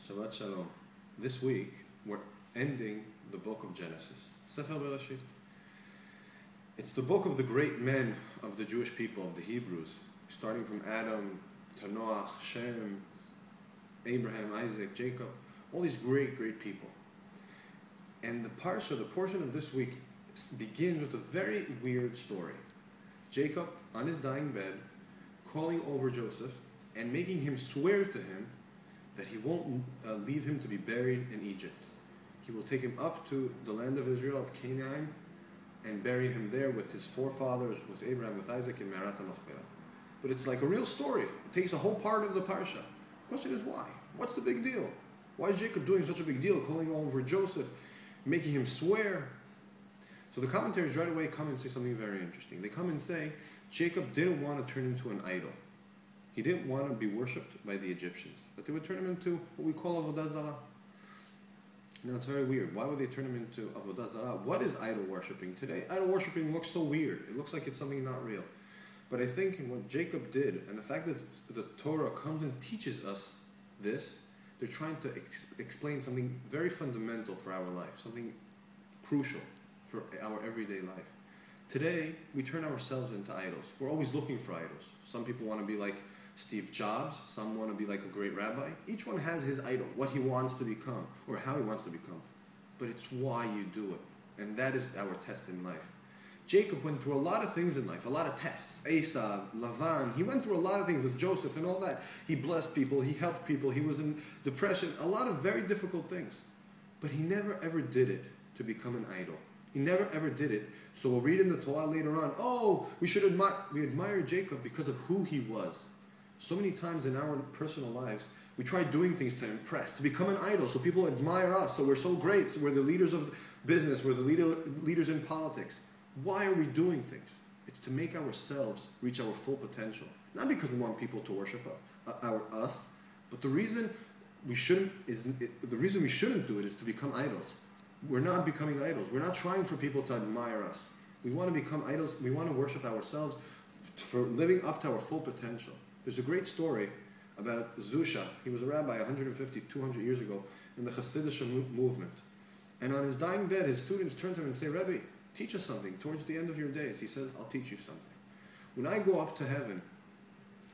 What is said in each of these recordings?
Shabbat Shalom. This week, we're ending the book of Genesis, Sefer Parashat. It's the book of the great men of the Jewish people, of the Hebrews, starting from Adam to Noah, Shem, Abraham, Isaac, Jacob, all these great, great people. And the parsha, the portion of this week, begins with a very weird story. Jacob, on his dying bed, calling over Joseph and making him swear to him that he won't leave him to be buried in Egypt. He will take him up to the land of Israel, of Canaan, and bury him there with his forefathers, with Abraham, with Isaac, in Me'arat HaMachpelah. But it's like a real story. It takes a whole part of the parsha. The question is why? What's the big deal? Why is Jacob doing such a big deal, calling over Joseph, making him swear? So the commentaries right away come and say something very interesting. They come and say, Jacob didn't want to turn into an idol. He didn't want to be worshipped by the Egyptians, but they would turn him into what we call avodah zarah. Now it's very weird. Why would they turn him into avodah zarah? What is idol worshipping today? Idol worshipping looks so weird. It looks like it's something not real. But I think what Jacob did, and the fact that the Torah comes and teaches us this, they're trying to explain something very fundamental for our life, something crucial for our everyday life. Today, we turn ourselves into idols. We're always looking for idols. Some people want to be like Steve Jobs. Some want to be like a great rabbi. Each one has his idol, what he wants to become, or how he wants to become. But it's why you do it. And that is our test in life. Jacob went through a lot of things in life, a lot of tests. Esau, Lavan, he went through a lot of things with Joseph and all that. He blessed people, he helped people, he was in depression, a lot of very difficult things. But he never ever did it to become an idol. He never ever did it. So we'll read in the Torah later on, we admire Jacob because of who he was. So many times in our personal lives, we try doing things to impress, to become an idol, so people admire us, so we're so great, so we're the leaders of business, we're the leaders in politics. Why are we doing things? It's to make ourselves reach our full potential. Not because we want people to worship us, but the reason we shouldn't do it is to become idols. We're not becoming idols. We're not trying for people to admire us. We want to become idols. We want to worship ourselves for living up to our full potential. There's a great story about Zusha. He was a rabbi 150, 200 years ago in the Hasidic movement. And on his dying bed, his students turned to him and say, Rebbe, teach us something towards the end of your days. He said, I'll teach you something. When I go up to heaven,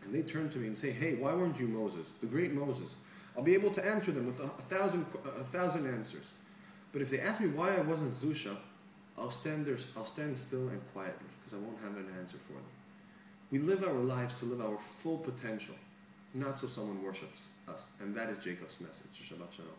and they turn to me and say, hey, why weren't you Moses, the great Moses? I'll be able to answer them with a thousand answers. But if they ask me why I wasn't Zusha, I'll stand still and quietly, because I won't have an answer for them. We live our lives to live our full potential, not so someone worships us. And that is Jacob's message. Shabbat Shalom.